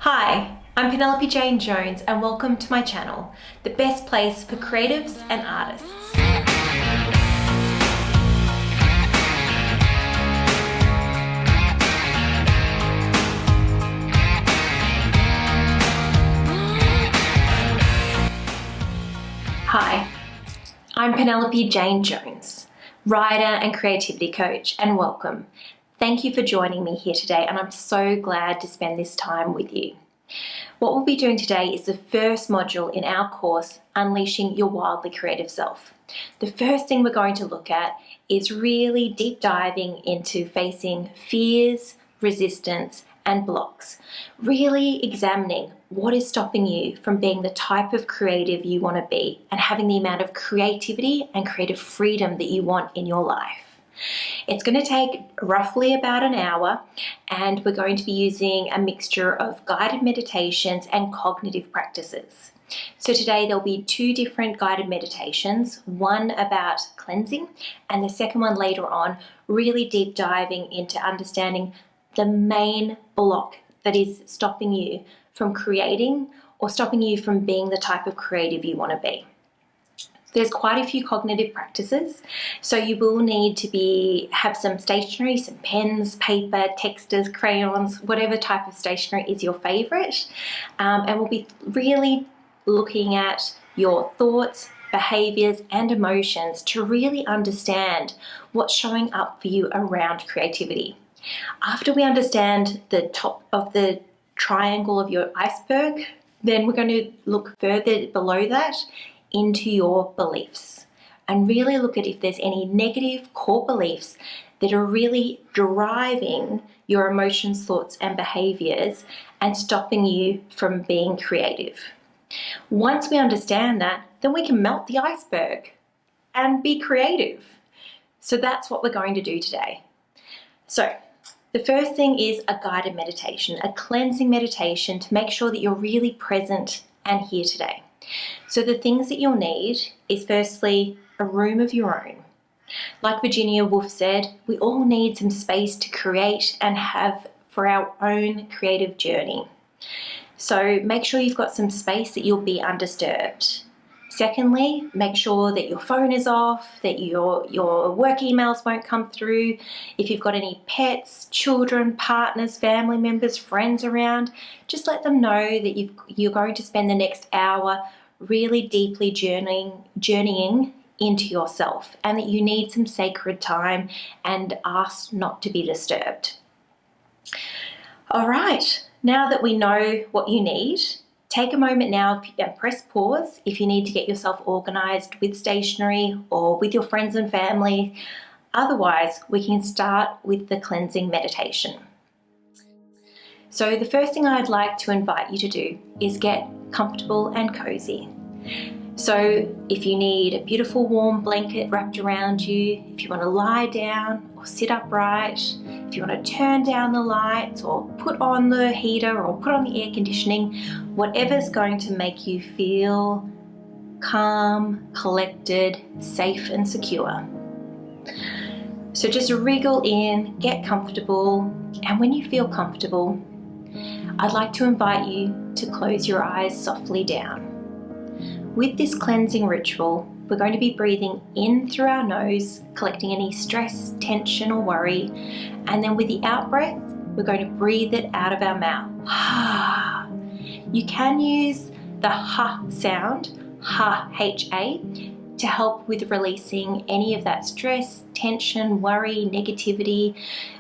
Hi, I'm Penelope Jane Jones and welcome to my channel, the best place for creatives and artists. Hi, I'm Penelope Jane Jones, writer and creativity coach, and welcome. Thank you for joining me here today, and I'm so glad to spend this time with you. What we'll be doing today is the first module in our course, Unleashing Your Wildly Creative Self. The first thing we're going to look at is really deep diving into facing fears, resistance, and blocks. Really examining what is stopping you from being the type of creative you want to be and having the amount of creativity and creative freedom that you want in your life. It's going to take roughly about an hour, and we're going to be using a mixture of guided meditations and cognitive practices. So today there'll be two different guided meditations, one about cleansing and the second one later on, really deep diving into understanding the main block that is stopping you from creating or stopping you from being the type of creative you want to be. There's quite a few cognitive practices, so you will need to have some stationery, some pens, paper, texters, crayons, whatever type of stationery is your favorite. And we'll be really looking at your thoughts, behaviors, and emotions to really understand what's showing up for you around creativity. After we understand the top of the triangle of your iceberg, then we're going to look further below that into your beliefs and really look at if there's any negative core beliefs that are really driving your emotions, thoughts, and behaviors and stopping you from being creative. Once we understand that, then we can melt the iceberg and be creative. So that's what we're going to do today. So the first thing is a guided meditation, a cleansing meditation to make sure that you're really present and here today. So the things that you'll need is firstly a room of your own. Like Virginia Woolf said, we all need some space to create and have for our own creative journey. So make sure you've got some space that you'll be undisturbed. Secondly, make sure that your phone is off, that your work emails won't come through. If you've got any pets, children, partners, family members, friends around, just let them know that you're going to spend the next hour really deeply journeying into yourself and that you need some sacred time and ask not to be disturbed. All right, now that we know what you need, take a moment now and press pause if you need to get yourself organized with stationery or with your friends and family. Otherwise, we can start with the cleansing meditation. So the first thing I'd like to invite you to do is get comfortable and cozy. So if you need a beautiful warm blanket wrapped around you, if you want to lie down or sit upright, if you want to turn down the lights or put on the heater or put on the air conditioning, whatever's going to make you feel calm, collected, safe and secure. So just wriggle in, get comfortable, and when you feel comfortable, I'd like to invite you to close your eyes softly down. With this cleansing ritual, we're going to be breathing in through our nose, collecting any stress, tension or worry, and then with the out breath, we're going to breathe it out of our mouth. You can use the ha sound, ha, H-A, to help with releasing any of that stress, tension, worry, negativity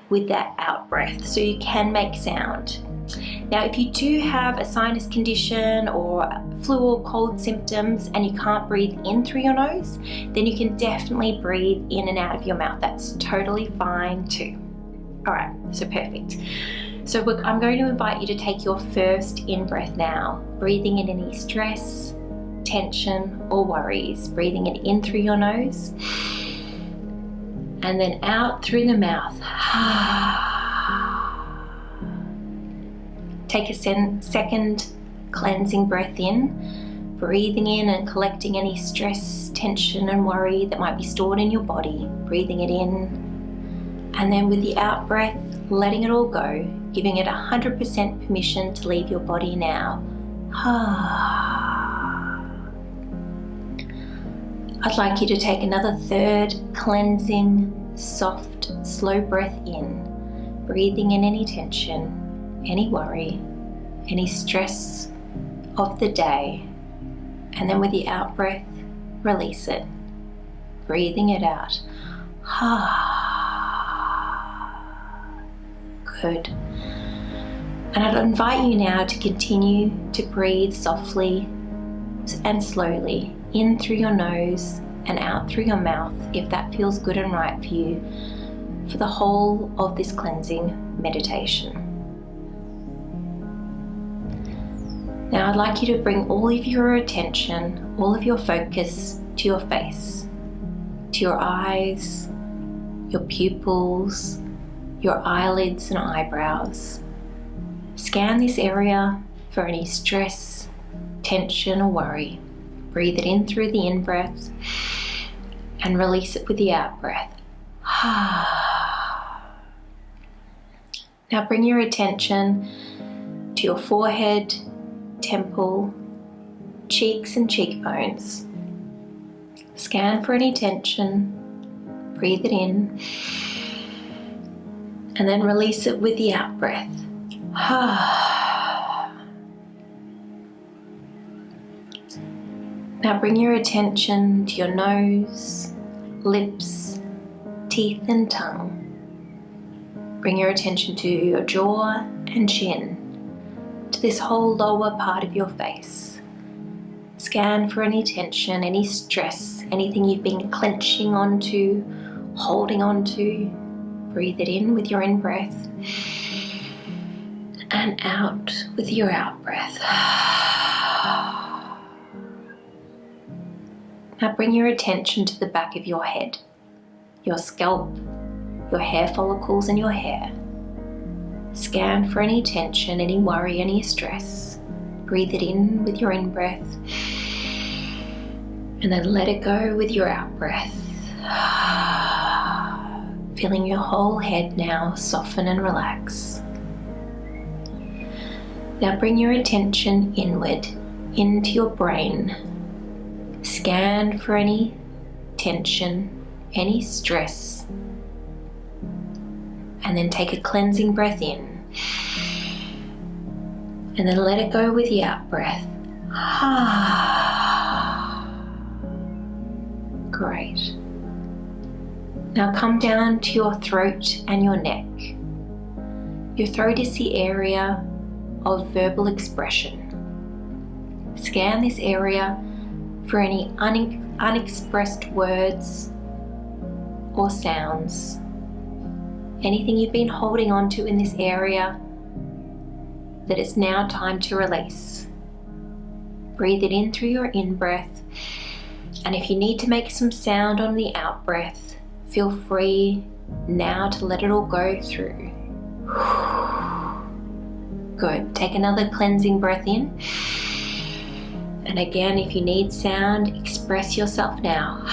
with that out breath. So you can make sound. Now, if you do have a sinus condition or flu or cold symptoms and you can't breathe in through your nose, then you can definitely breathe in and out of your mouth. That's totally fine too. All right, so perfect. So I'm going to invite you to take your first in-breath now, breathing in any stress, tension or worries, breathing it in through your nose and then out through the mouth. Take a second cleansing breath in, breathing in and collecting any stress, tension and worry that might be stored in your body, breathing it in, and then with the out breath, letting it all go, giving it 100% permission to leave your body now. I'd like you to take another third cleansing, soft, slow breath in, breathing in any tension, any worry, any stress of the day, and then with the out breath, release it, breathing it out. Good. And I'd invite you now to continue to breathe softly and slowly, in through your nose and out through your mouth, if that feels good and right for you, for the whole of this cleansing meditation. Now I'd like you to bring all of your attention, all of your focus to your face, to your eyes, your pupils, your eyelids and eyebrows. Scan this area for any stress, tension or worry. Breathe it in through the in-breath and release it with the out-breath. Now bring your attention to your forehead, temple, cheeks and cheekbones. Scan for any tension, breathe it in, and then release it with the out-breath. Now bring your attention to your nose, lips, teeth and tongue. Bring your attention to your jaw and chin, to this whole lower part of your face. Scan for any tension, any stress, anything you've been clenching onto, holding onto. Breathe it in with your in-breath and out with your out-breath. Now bring your attention to the back of your head, your scalp, your hair follicles and your hair. Scan for any tension, any worry, any stress. Breathe it in with your in-breath and then let it go with your out-breath. Feeling your whole head now soften and relax. Now bring your attention inward, into your brain. Scan for any tension, any stress, and then take a cleansing breath in. And then let it go with the out-breath. Great. Now come down to your throat and your neck. Your throat is the area of verbal expression. Scan this area for any unexpressed words or sounds. Anything you've been holding on to in this area that it's now time to release. Breathe it in through your in-breath, and if you need to make some sound on the out-breath, feel free now to let it all go through. Good. Take another cleansing breath in. And again, if you need sound, express yourself now.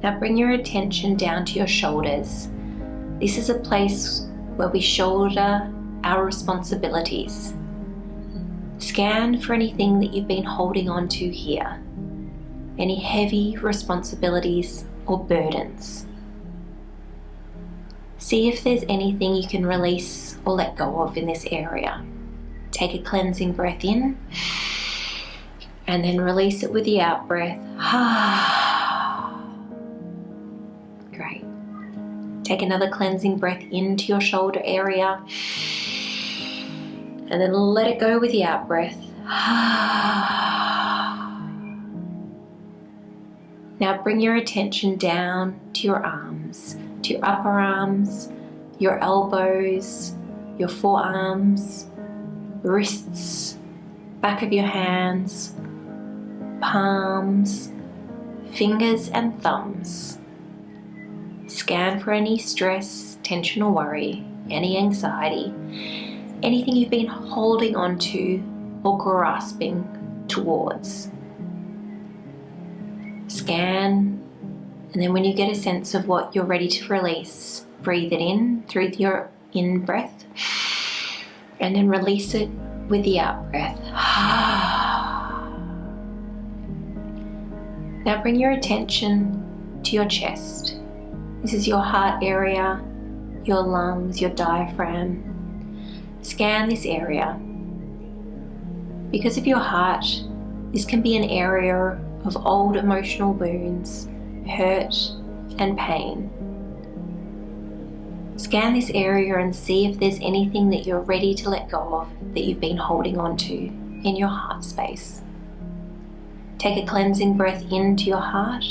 Now bring your attention down to your shoulders. This is a place where we shoulder our responsibilities. Scan for anything that you've been holding on to here. Any heavy responsibilities or burdens. See if there's anything you can release or let go of in this area. Take a cleansing breath in and then release it with the out breath. Great. Take another cleansing breath into your shoulder area and then let it go with the out breath. Now bring your attention down to your arms, to your upper arms, your elbows, your forearms, wrists, back of your hands, palms, fingers and thumbs. Scan for any stress, tension or worry, any anxiety, anything you've been holding on to or grasping towards. Scan, and then when you get a sense of what you're ready to release, Breathe it in through your in breath and then release it with the out breath. Now bring your attention to your chest. This is your heart area, your lungs, your diaphragm. Scan this area. Because of your heart, this can be an area of old emotional wounds, hurt, and pain. Scan this area and see if there's anything that you're ready to let go of that you've been holding on to in your heart space. Take a cleansing breath into your heart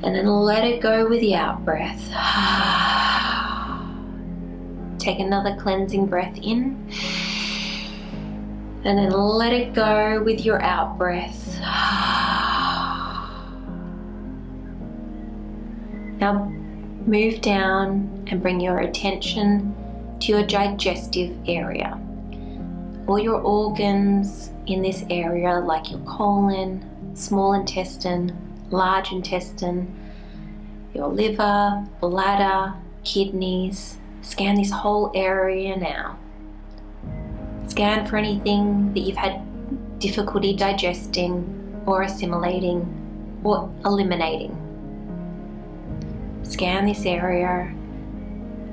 and then let it go with the out breath. Take another cleansing breath in and then let it go with your out breath. Now move down and bring your attention to your digestive area. All your organs in this area, like your colon, small intestine, large intestine, your liver, bladder, kidneys. Scan this whole area now. Scan for anything that you've had difficulty digesting or assimilating or eliminating. Scan this area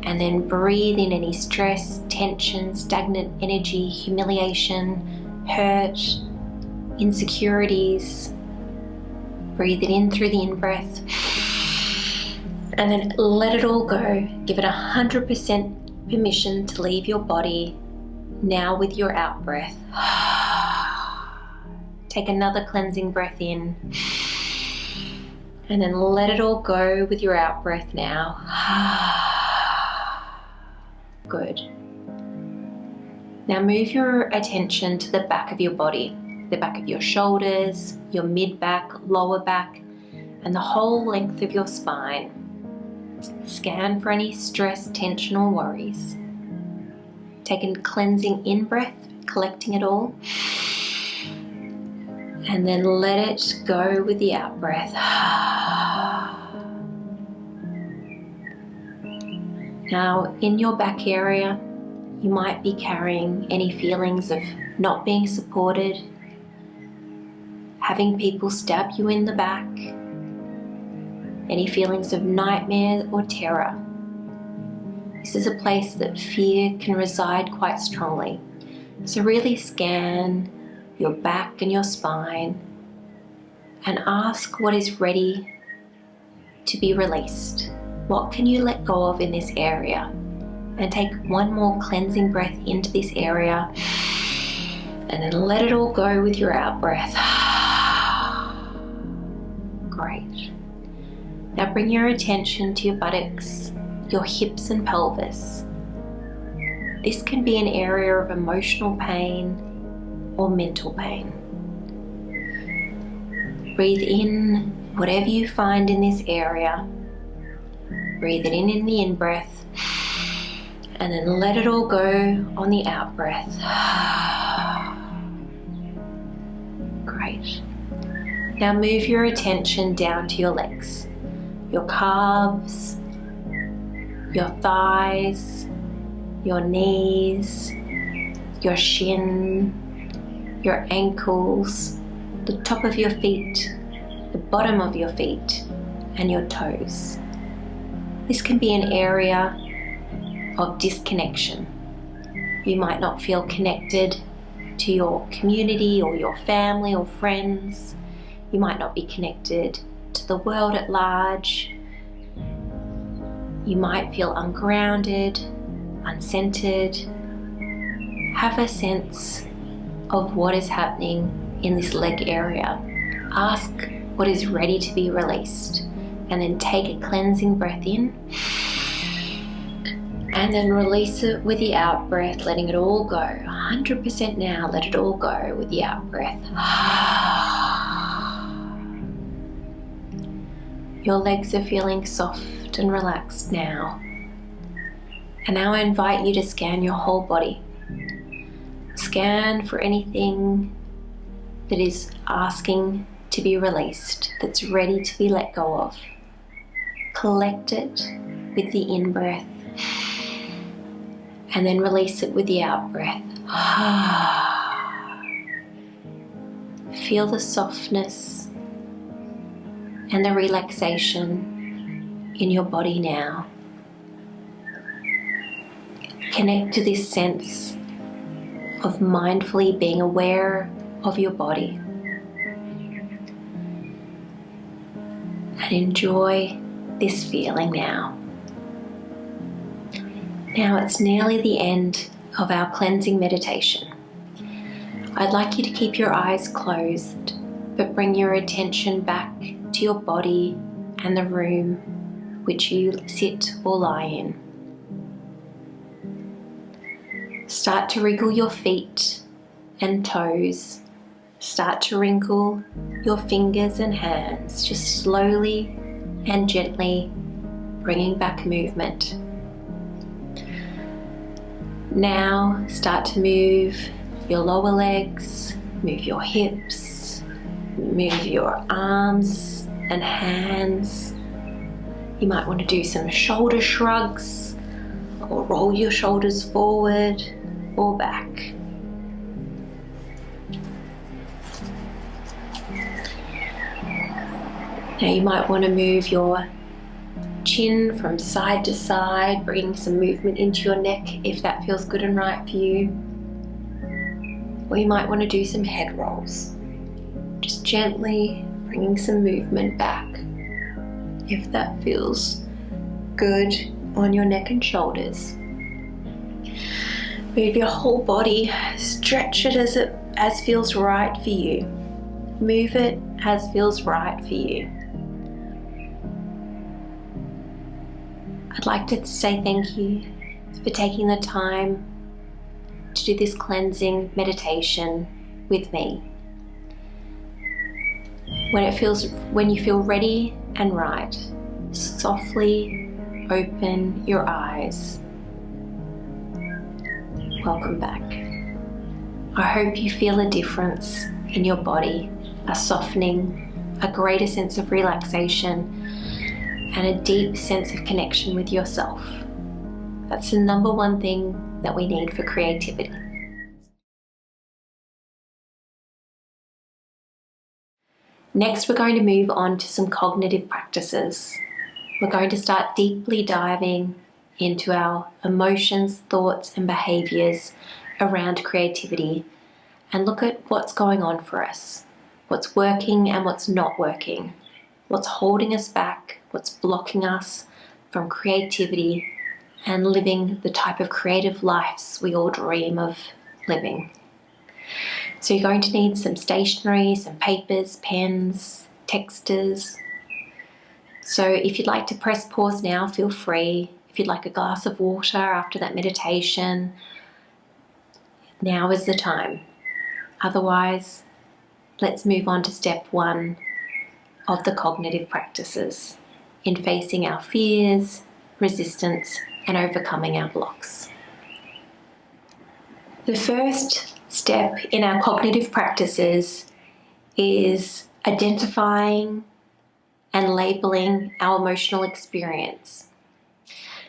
and then breathe in any stress, tension, stagnant energy, humiliation, hurt, insecurities. Breathe it in through the in-breath and then let it all go. Give it 100% permission to leave your body now with your out breath. Take another cleansing breath in and then let it all go with your out breath now. Good. Now move your attention to the back of your body, the back of your shoulders, your mid-back, lower back, and the whole length of your spine. Scan for any stress, tension, or worries. Take a cleansing in-breath, collecting it all, and then let it go with the out-breath. Now, in your back area, you might be carrying any feelings of not being supported, having people stab you in the back, any feelings of nightmare or terror. This is a place that fear can reside quite strongly. So really scan your back and your spine and ask what is ready to be released. What can you let go of in this area? And take one more cleansing breath into this area and then let it all go with your out breath. Great. Now bring your attention to your buttocks, your hips and pelvis. This can be an area of emotional pain or mental pain. Breathe in whatever you find in this area. Breathe it in the in-breath and then let it all go on the out-breath. Great. Now move your attention down to your legs, your calves, your thighs, your knees, your shin, your ankles, the top of your feet, the bottom of your feet, and your toes. This can be an area of disconnection. You might not feel connected to your community or your family or friends. You might not be connected to the world at large. You might feel ungrounded, uncentered. Have a sense of what is happening in this leg area. Ask what is ready to be released, and then take a cleansing breath in and then release it with the out breath, letting it all go. 100% now, let it all go with the out breath. Your legs are feeling soft and relaxed now. And now I invite you to scan your whole body. Scan for anything that is asking to be released, that's ready to be let go of. Collect it with the in-breath and then release it with the out-breath. Feel the softness and the relaxation in your body now. Connect to this sense of mindfully being aware of your body. And enjoy this feeling now. Now it's nearly the end of our cleansing meditation. I'd like you to keep your eyes closed, but bring your attention back to your body and the room which you sit or lie in. Start to wriggle your feet and toes. Start to wrinkle your fingers and hands, just slowly and gently bringing back movement. Now start to move your lower legs, move your hips, move your arms and hands. You might want to do some shoulder shrugs or roll your shoulders forward or back. Now you might want to move your chin from side to side, bringing some movement into your neck if that feels good and right for you. Or you might want to do some head rolls. Just gently bringing some movement back if that feels good on your neck and shoulders. Move your whole body, stretch it as feels right for you. Move it as feels right for you. I'd like to say thank you for taking the time to do this cleansing meditation with me. When you feel ready and right, softly open your eyes. Welcome back. I hope you feel a difference in your body, a softening, a greater sense of relaxation, and a deep sense of connection with yourself. That's the number one thing that we need for creativity. Next, we're going to move on to some cognitive practices. We're going to start deeply diving into our emotions, thoughts, and behaviors around creativity and look at what's going on for us, what's working and what's not working, what's holding us back, what's blocking us from creativity and living the type of creative lives we all dream of living. So you're going to need some stationery, some papers, pens, texters. So if you'd like to press pause now, feel free. If you'd like a glass of water after that meditation, now is the time. Otherwise, let's move on to step 1 of the cognitive practices in facing our fears, resistance, and overcoming our blocks. The first step in our cognitive practices is identifying and labeling our emotional experience.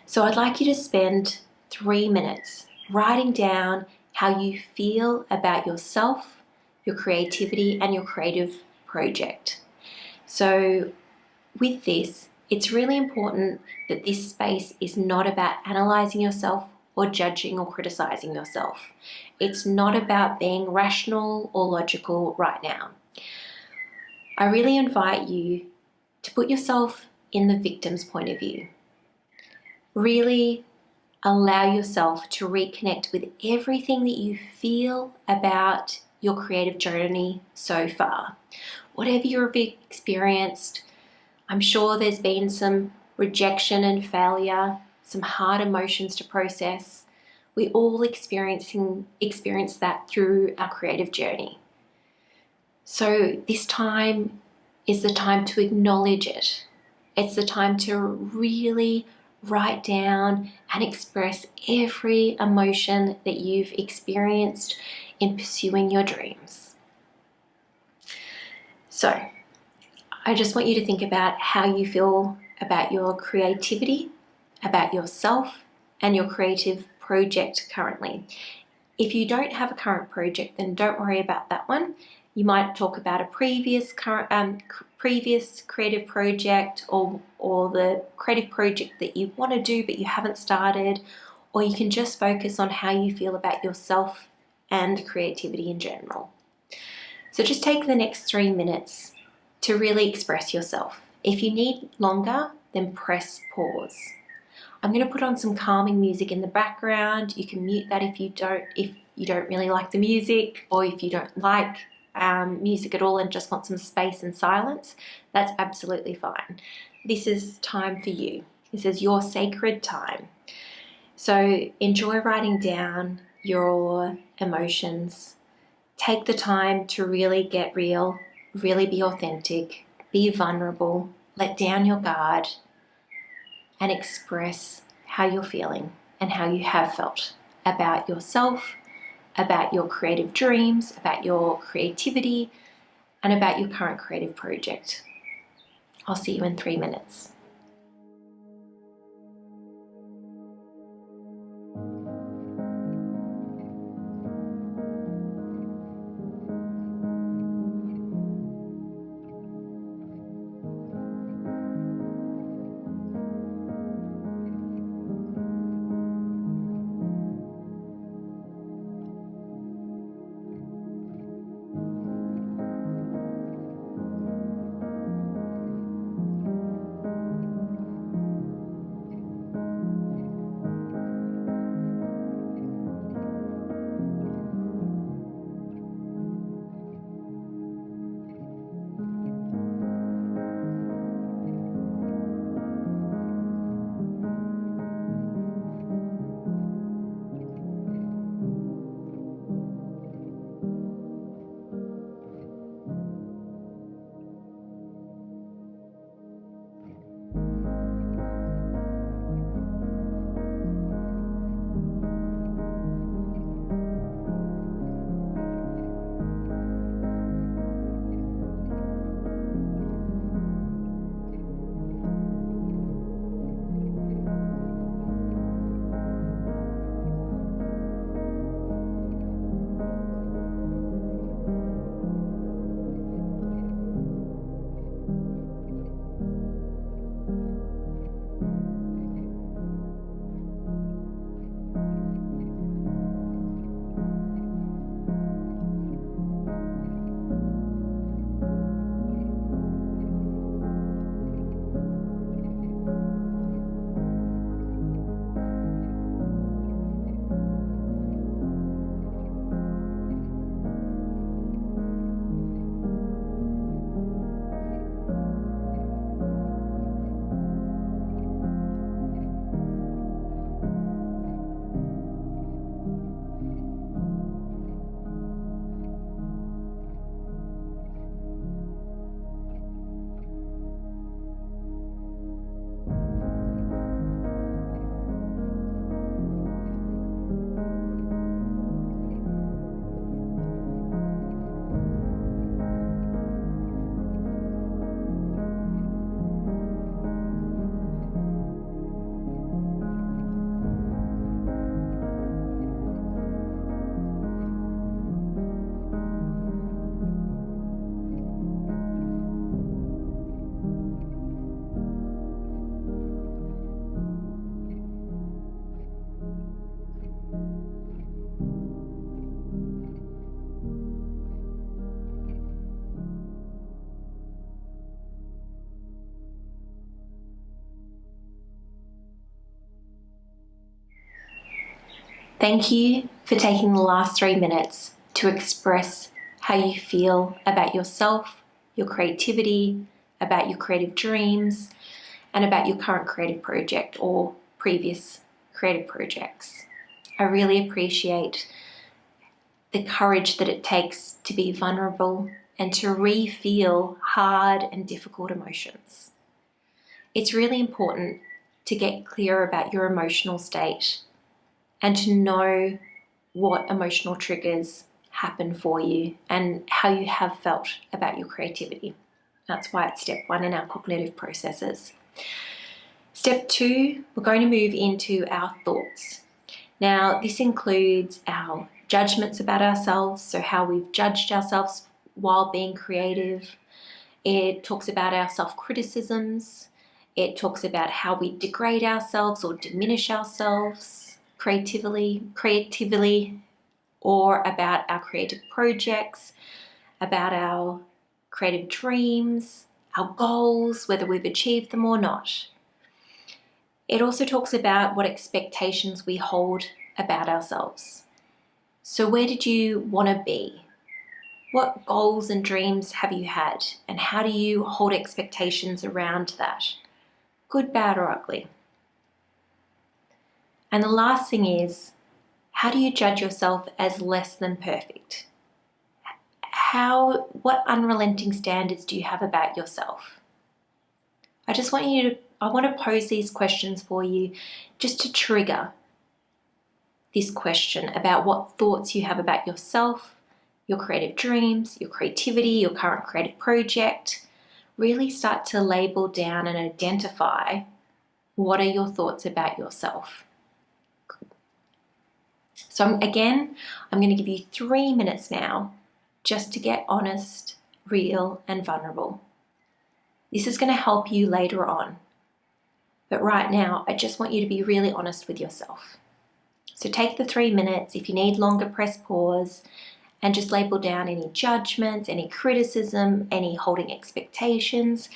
So I'd like you to spend 3 minutes writing down how you feel about yourself, your creativity, and your creative project. So with this, it's really important that this space is not about analysing yourself or judging or criticising yourself. It's not about being rational or logical right now. I really invite you to put yourself in the victim's point of view. Really allow yourself to reconnect with everything that you feel about your creative journey so far. Whatever you've experienced, I'm sure there's been some rejection and failure, some hard emotions to process. We all experience that through our creative journey. So this time is the time to acknowledge it. It's the time to really write down and express every emotion that you've experienced in pursuing your dreams. So I just want you to think about how you feel about your creativity, about yourself, and your creative project currently. If you don't have a current project, then don't worry about that one. You might talk about a previous creative project or the creative project that you want to do but you haven't started, or you can just focus on how you feel about yourself and creativity in general. So just take the next 3 minutes to really express yourself. If you need longer, then press pause. I'm going to put on some calming music in the background. You can mute that if you don't really like the music, or if you don't like music at all and just want some space and silence. That's absolutely fine. This is time for you. This is your sacred time. So enjoy writing down your emotions. Take the time to really get real, really be authentic, be vulnerable, let down your guard, and express how you're feeling and how you have felt about yourself, about your creative dreams, about your creativity, and about your current creative project. I'll see you in 3 minutes. Thank you for taking the last 3 minutes to express how you feel about yourself, your creativity, about your creative dreams, and about your current creative project or previous creative projects. I really appreciate the courage that it takes to be vulnerable and to re-feel hard and difficult emotions. It's really important to get clear about your emotional state and to know what emotional triggers happen for you and how you have felt about your creativity. That's why it's step 1 in our cognitive processes. Step 2, we're going to move into our thoughts. Now, this includes our judgments about ourselves, so how we've judged ourselves while being creative. It talks about our self-criticisms. It talks about how we degrade ourselves or diminish ourselves creatively, or about our creative projects, about our creative dreams, our goals, whether we've achieved them or not. It also talks about what expectations we hold about ourselves. So where did you want to be? What goals and dreams have you had? And how do you hold expectations around that? Good, bad, or ugly? And the last thing is, how do you judge yourself as less than perfect? What unrelenting standards do you have about yourself? I want to pose these questions for you just to trigger this question about what thoughts you have about yourself, your creative dreams, your creativity, your current creative project. Really start to label down and identify what are your thoughts about yourself. So I'm going to give you 3 minutes now just to get honest, real, and vulnerable. This is going to help you later on. But right now, I just want you to be really honest with yourself. So take the 3 minutes. If you need longer, press pause and just label down any judgments, any criticism, any holding expectations,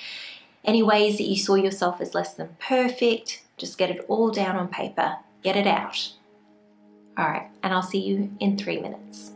any ways that you saw yourself as less than perfect. Just get it all down on paper. Get it out. All right, and I'll see you in 3 minutes.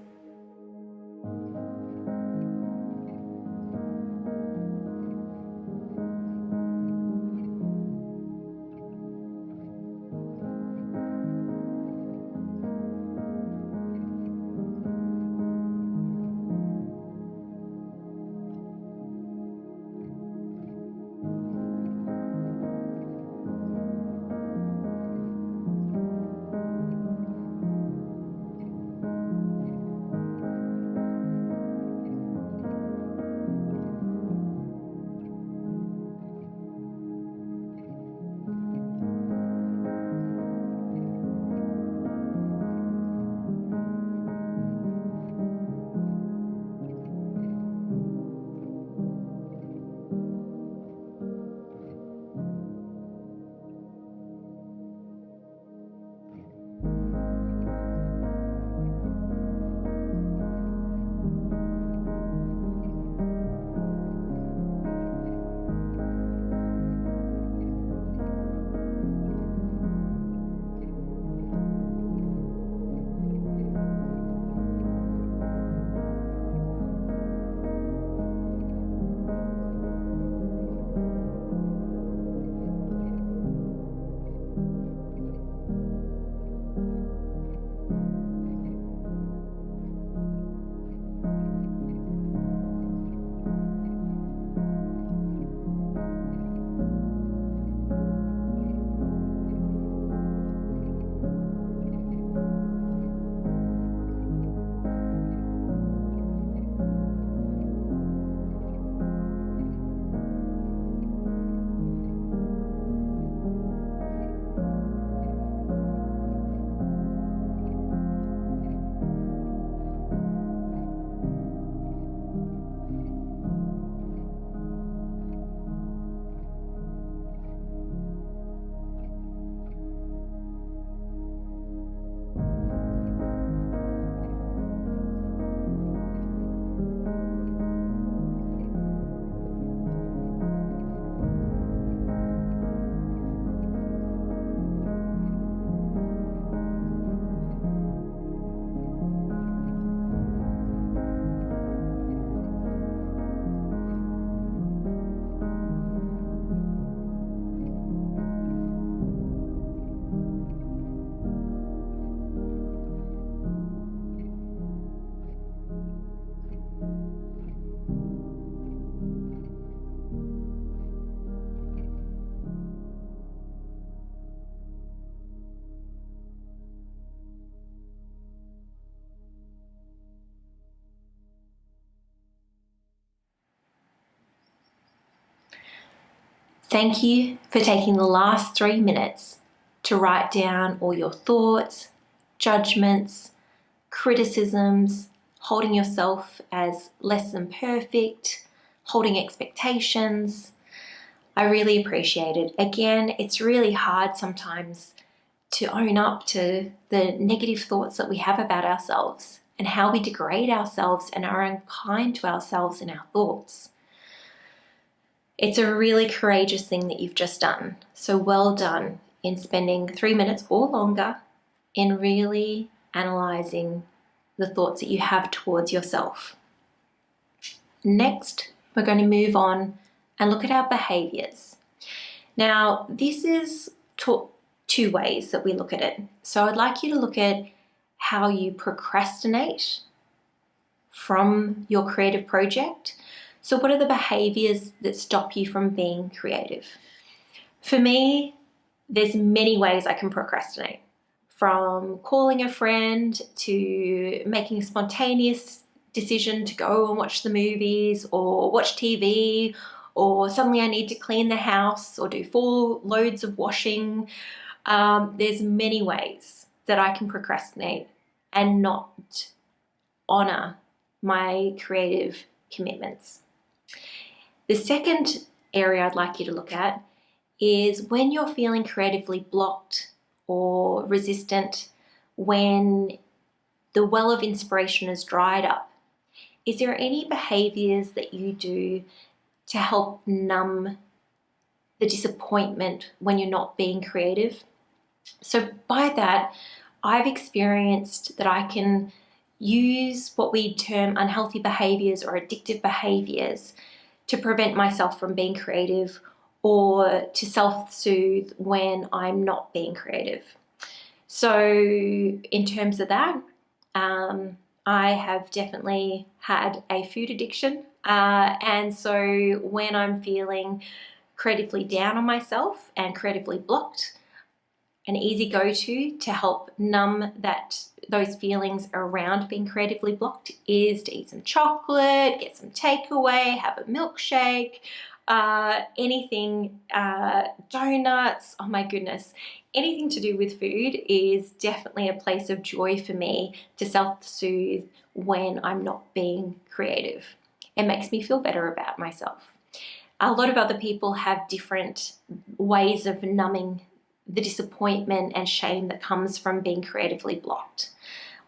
Thank you for taking the last 3 minutes to write down all your thoughts, judgments, criticisms, holding yourself as less than perfect, holding expectations. I really appreciate it. Again, it's really hard sometimes to own up to the negative thoughts that we have about ourselves and how we degrade ourselves and are unkind to ourselves in our thoughts. It's a really courageous thing that you've just done. So well done in spending 3 minutes or longer in really analysing the thoughts that you have towards yourself. Next, we're going to move on and look at our behaviours. Now, this is two ways that we look at it. So I'd like you to look at how you procrastinate from your creative project. So what are the behaviours that stop you from being creative? For me, there's many ways I can procrastinate, from calling a friend to making a spontaneous decision to go and watch the movies or watch TV, or suddenly I need to clean the house or do 4 loads of washing. There's many ways that I can procrastinate and not honour my creative commitments. The second area I'd like you to look at is when you're feeling creatively blocked or resistant, when the well of inspiration has dried up. Is there any behaviours that you do to help numb the disappointment when you're not being creative? So by that, I've experienced that I can use what we term unhealthy behaviours or addictive behaviours to prevent myself from being creative or to self-soothe when I'm not being creative. So in terms of that, I have definitely had a food addiction. And so when I'm feeling creatively down on myself and creatively blocked, an easy go-to to help numb those feelings around being creatively blocked is to eat some chocolate, get some takeaway, have a milkshake, anything, donuts, oh my goodness. Anything to do with food is definitely a place of joy for me to self-soothe when I'm not being creative. It makes me feel better about myself. A lot of other people have different ways of numbing the disappointment and shame that comes from being creatively blocked,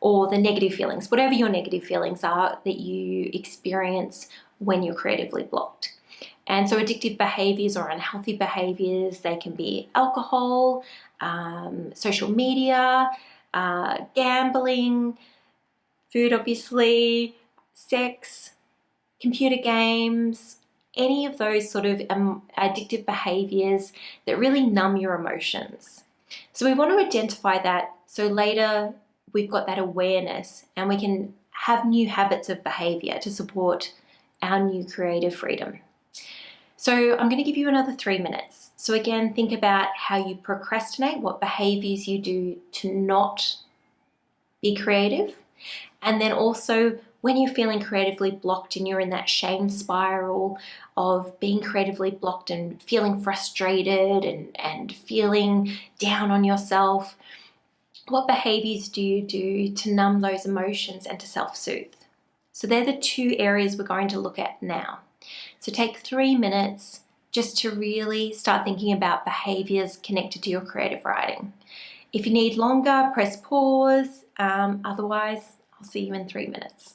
or the negative feelings, whatever your negative feelings are that you experience when you're creatively blocked. And so addictive behaviours or unhealthy behaviours, they can be alcohol, social media, gambling, food obviously, sex, computer games, any of those sort of addictive behaviours that really numb your emotions. So we want to identify that so later we've got that awareness and we can have new habits of behaviour to support our new creative freedom. So I'm going to give you another 3 minutes. So again, think about how you procrastinate, what behaviours you do to not be creative, and then also when you're feeling creatively blocked and you're in that shame spiral of being creatively blocked and feeling frustrated and feeling down on yourself, what behaviours do you do to numb those emotions and to self-soothe? So they're the 2 areas we're going to look at now. So take 3 minutes just to really start thinking about behaviours connected to your creative writing. If you need longer, press pause. Otherwise, I'll see you in 3 minutes.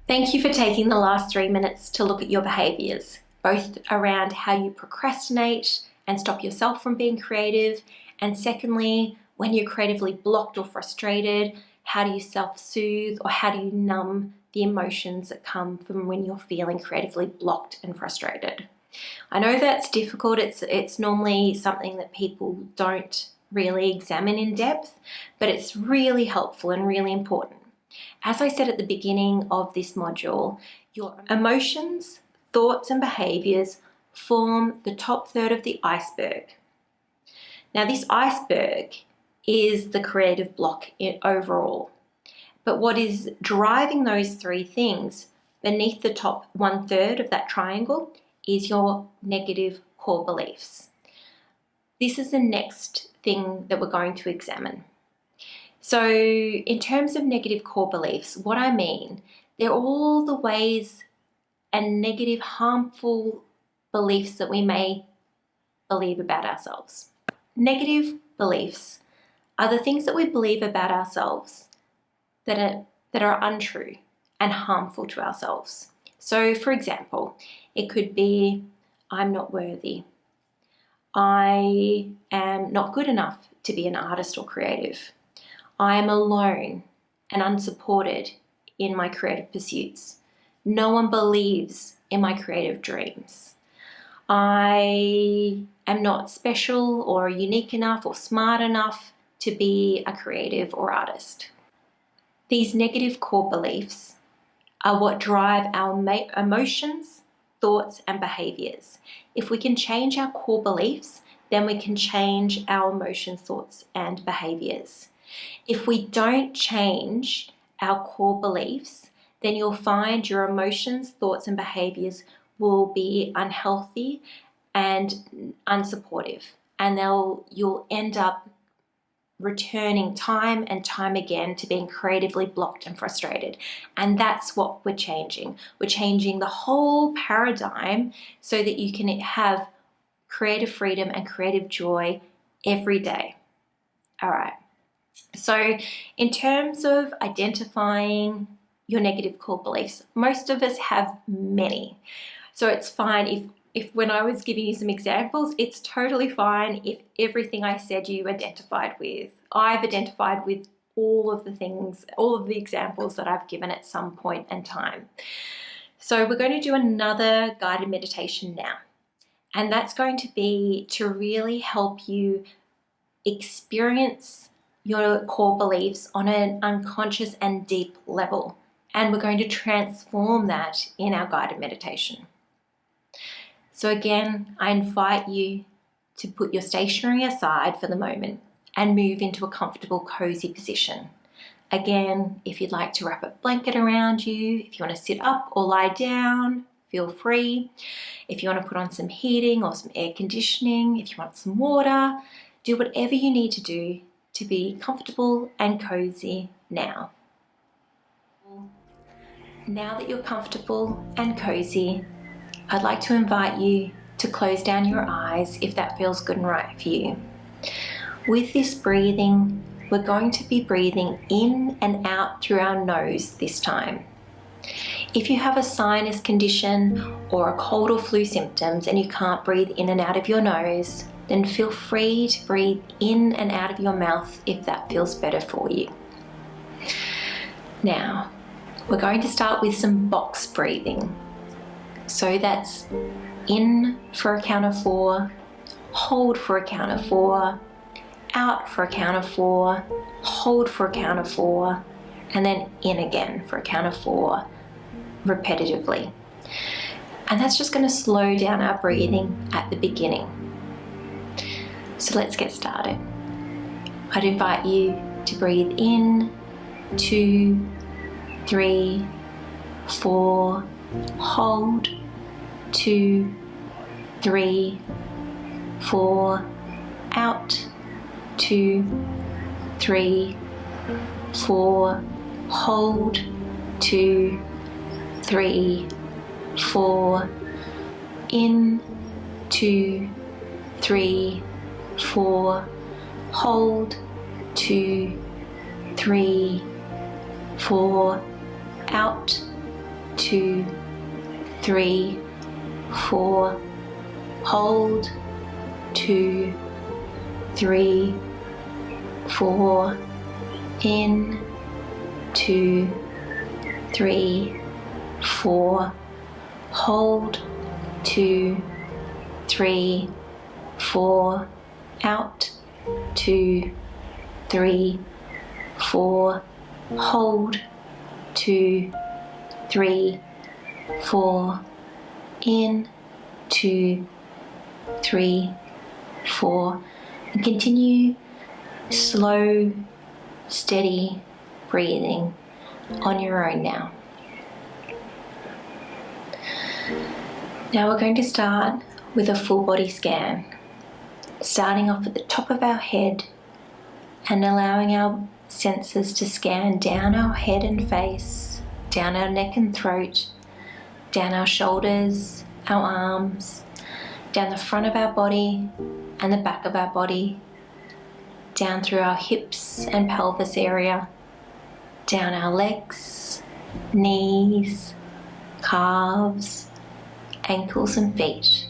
Thank you for taking the last 3 minutes to look at your behaviours, both around how you procrastinate and stop yourself from being creative, and secondly, when you're creatively blocked or frustrated, how do you self-soothe or how do you numb the emotions that come from when you're feeling creatively blocked and frustrated. I know that's difficult. It's normally something that people don't really examine in depth, but it's really helpful and really important. As I said at the beginning of this module, your emotions, thoughts, and behaviors form the top third of the iceberg. Now, this iceberg is the creative block overall. But what is driving those three things beneath the top 1/3 of that triangle is your negative core beliefs. This is the next thing that we're going to examine. So in terms of negative core beliefs, what I mean, they're all the ways and negative, harmful beliefs that we may believe about ourselves. Negative beliefs are the things that we believe about ourselves that are untrue and harmful to ourselves. So for example, it could be, I'm not worthy. I am not good enough to be an artist or creative. I am alone and unsupported in my creative pursuits. No one believes in my creative dreams. I am not special or unique enough or smart enough to be a creative or artist. These negative core beliefs are what drive our emotions, thoughts, and behaviors. If we can change our core beliefs, then we can change our emotions, thoughts, and behaviors. If we don't change our core beliefs, then you'll find your emotions, thoughts, and behaviors will be unhealthy and unsupportive, and you'll end up returning time and time again to being creatively blocked and frustrated. And that's what we're changing. We're changing the whole paradigm so that you can have creative freedom and creative joy every day. All right. So in terms of identifying your negative core beliefs, most of us have many. So it's fine if when I was giving you some examples, it's totally fine if everything I said you identified with. I've identified with all of the things, all of the examples that I've given at some point in time. So we're going to do another guided meditation now. And that's going to be to really help you experience your core beliefs on an unconscious and deep level. And we're going to transform that in our guided meditation. So again, I invite you to put your stationery aside for the moment and move into a comfortable, cozy position. Again, if you'd like to wrap a blanket around you, if you want to sit up or lie down, feel free. If you want to put on some heating or some air conditioning, if you want some water, do whatever you need to do to be comfortable and cozy now. Now that you're comfortable and cozy, I'd like to invite you to close down your eyes if that feels good and right for you. With this breathing, we're going to be breathing in and out through our nose this time. If you have a sinus condition or a cold or flu symptoms and you can't breathe in and out of your nose, then feel free to breathe in and out of your mouth if that feels better for you. Now, we're going to start with some box breathing. So that's in for a count of 4, hold for a count of 4, out for a count of 4, hold for a count of 4, and then in again for a count of 4, repetitively. And that's just going to slow down our breathing at the beginning. So let's get started. I'd invite you to breathe in, 2, 3, 4, hold, 2, 3, 4, out, 2, 3, 4, hold, 2, 3, 4, in, 2, 3, 4, hold, 2, 3, 4, out, 2, 3, 4. Hold. 2, 3, 4. In. 2, 3, 4. Hold. 2, 3, 4. Out. 2, 3, 4. Hold. 2, 3, 4. In. 2, 3, 4. And continue slow, steady breathing on your own now. Now we're going to start with a full body scan, starting off at the top of our head and allowing our senses to scan down our head and face, down our neck and throat, down our shoulders, our arms, down the front of our body and the back of our body, down through our hips and pelvis area, down our legs, knees, calves, ankles and feet.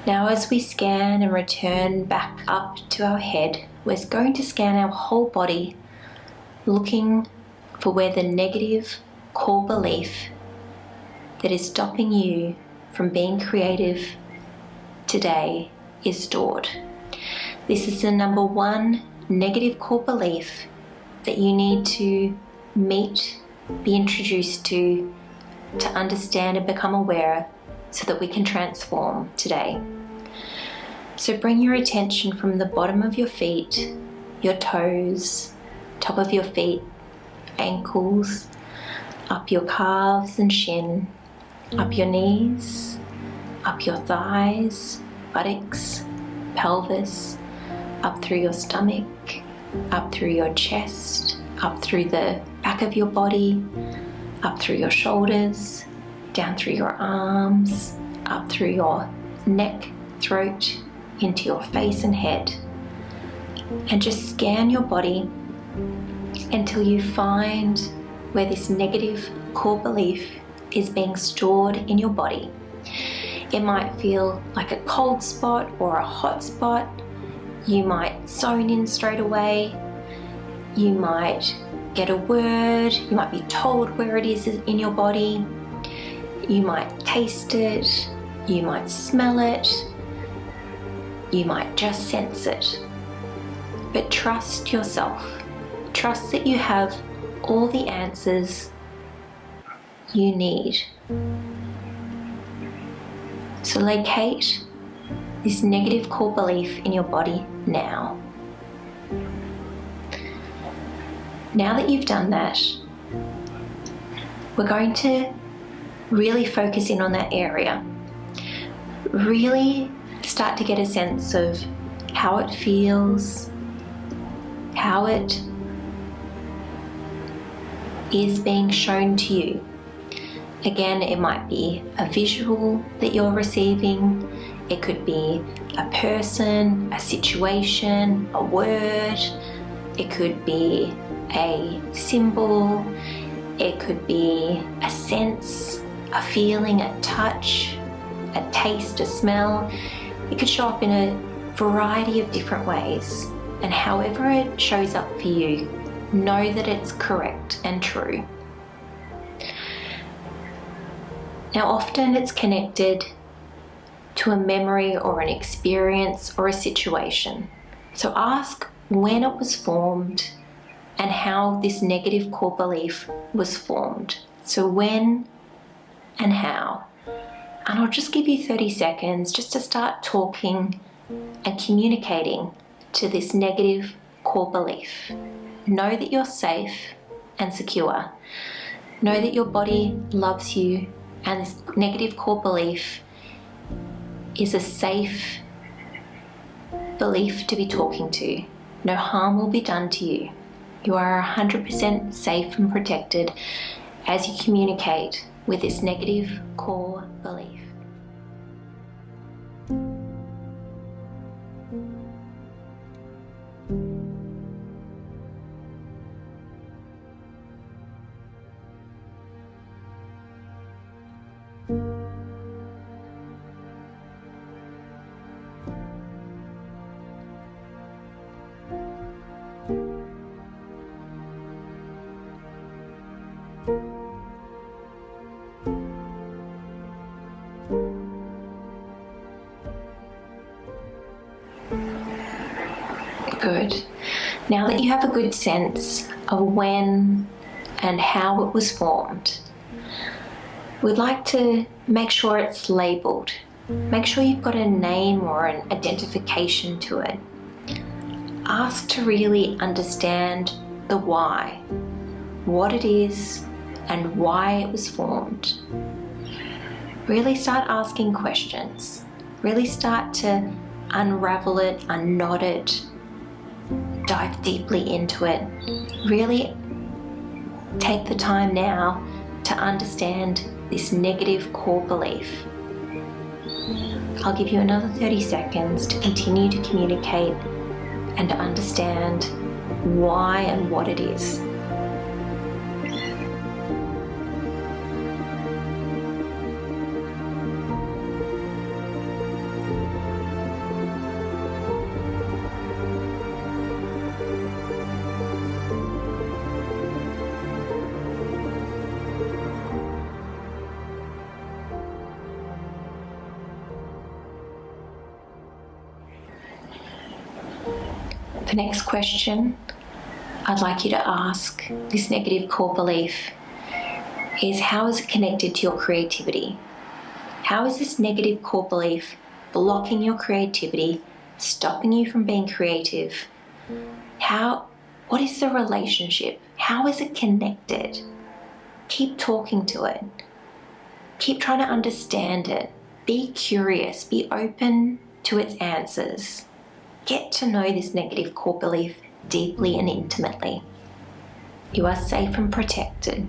Now as we scan and return back up to our head, we're going to scan our whole body, looking for where the negative core belief that is stopping you from being creative today is stored. This is the number one negative core belief that you need to meet, be introduced to understand and become aware so that we can transform today. So bring your attention from the bottom of your feet, your toes, top of your feet, ankles, up your calves and shin, up your knees, up your thighs, buttocks, pelvis, up through your stomach, up through your chest, up through the back of your body, up through your shoulders, down through your arms, up through your neck, throat, into your face and head. And just scan your body until you find where this negative core belief is being stored in your body. It might feel like a cold spot or a hot spot. You might zone in straight away. You might get a word. You might be told where it is in your body. You might taste it. You might smell it. You might just sense it. But trust yourself. Trust that you have all the answers you need. So locate this negative core belief in your body now. Now that you've done that, we're going to really focus in on that area. Really start to get a sense of how it feels, how it is being shown to you. Again, it might be a visual that you're receiving. It could be a person, a situation, a word. It could be a symbol. It could be a sense, a feeling, a touch, a taste, a smell. It could show up in a variety of different ways. And however it shows up for you, know that it's correct and true. Now, often it's connected to a memory or an experience or a situation. So ask when it was formed and how this negative core belief was formed. So when and how. And I'll just give you 30 seconds just to start talking and communicating to this negative core belief. Know that you're safe and secure. Know that your body loves you, and this negative core belief is a safe belief to be talking to. No harm will be done to you. You are 100% safe and protected as you communicate with this negative core belief. Good. Now that you have a good sense of when and how it was formed, we'd like to make sure it's labelled. Make sure you've got a name or an identification to it. Ask to really understand the why, what it is, and why it was formed. Really start asking questions. Really start to unravel it, unknot it, dive deeply into it. Really take the time now to understand this negative core belief. I'll give you another 30 seconds to continue to communicate and to understand why and what it is. The next question I'd like you to ask this negative core belief is, how is it connected to your creativity? How is this negative core belief blocking your creativity, stopping you from being creative? What is the relationship? How is it connected? Keep talking to it. Keep trying to understand it. Be curious, be open to its answers. Get to know this negative core belief deeply and intimately. You are safe and protected.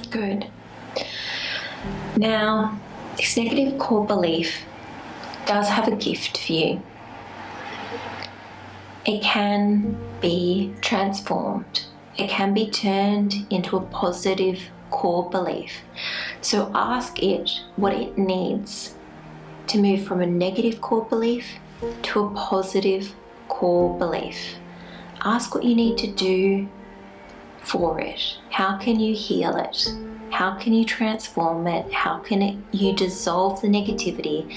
Good. Now, this negative core belief does have a gift for you. It can be transformed. It can be turned into a positive core belief. So ask it what it needs to move from a negative core belief to a positive core belief. Ask what you need to do for it. How can you heal it? How can you transform it? How can you dissolve the negativity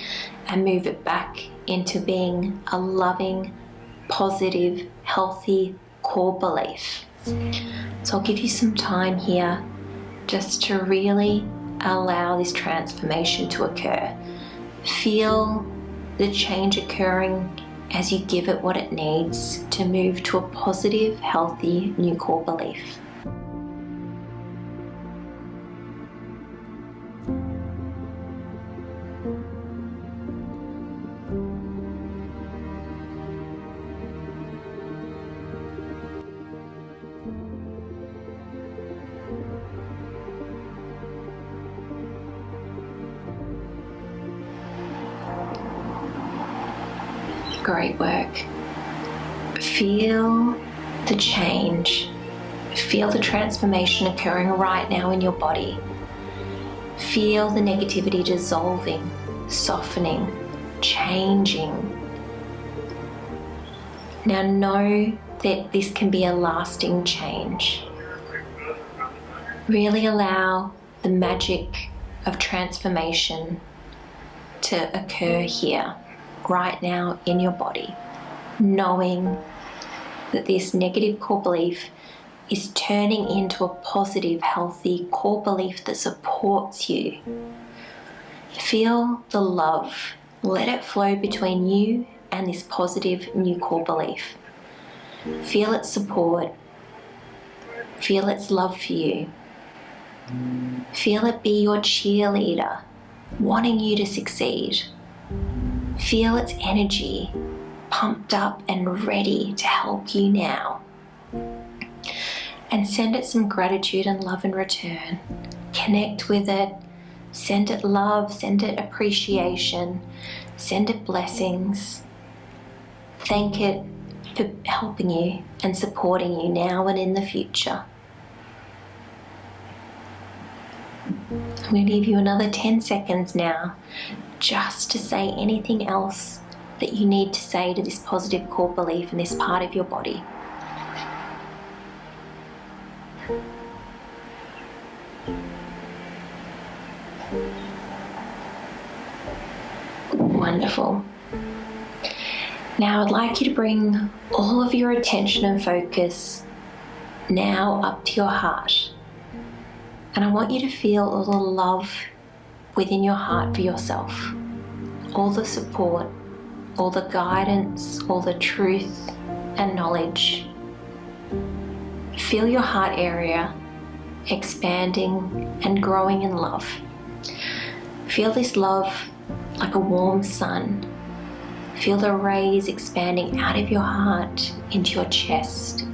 and move it back into being a loving, positive, healthy core belief? So I'll give you some time here just to really allow this transformation to occur. Feel the change occurring as you give it what it needs to move to a positive, healthy, new core belief. Great work. Feel the change. Feel the transformation occurring right now in your body. Feel the negativity dissolving, softening, changing. Now know that this can be a lasting change. Really allow the magic of transformation to occur here, right now in your body, knowing that this negative core belief is turning into a positive, healthy core belief that supports you. Feel the love. Let it flow between you and this positive new core belief. Feel its support. Feel its love for you. Feel it be your cheerleader, wanting you to succeed. Feel its energy, pumped up and ready to help you now. And send it some gratitude and love in return. Connect with it. Send it love, send it appreciation, send it blessings. Thank it for helping you and supporting you now and in the future. I'm going to give you another 10 seconds now just to say anything else that you need to say to this positive core belief in this part of your body. Wonderful. Now I'd like you to bring all of your attention and focus now up to your heart. And I want you to feel all the love within your heart for yourself. All the support, all the guidance, all the truth and knowledge. Feel your heart area expanding and growing in love. Feel this love like a warm sun. Feel the rays expanding out of your heart into your chest,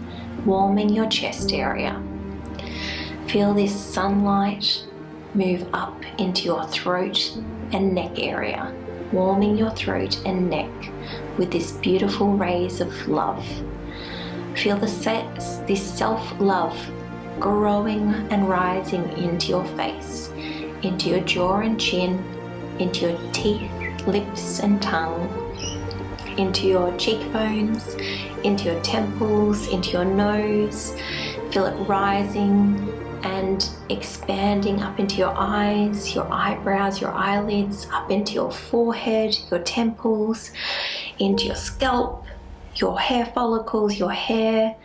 warming your chest area. Feel this sunlight move up into your throat and neck area, warming your throat and neck with this beautiful rays of love. Feel this self-love growing and rising into your face, into your jaw and chin, into your teeth, lips and tongue, into your cheekbones, into your temples, into your nose. Feel it rising and expanding up into your eyes, your eyebrows, your eyelids, up into your forehead, your temples, into your scalp, your hair follicles, your hair.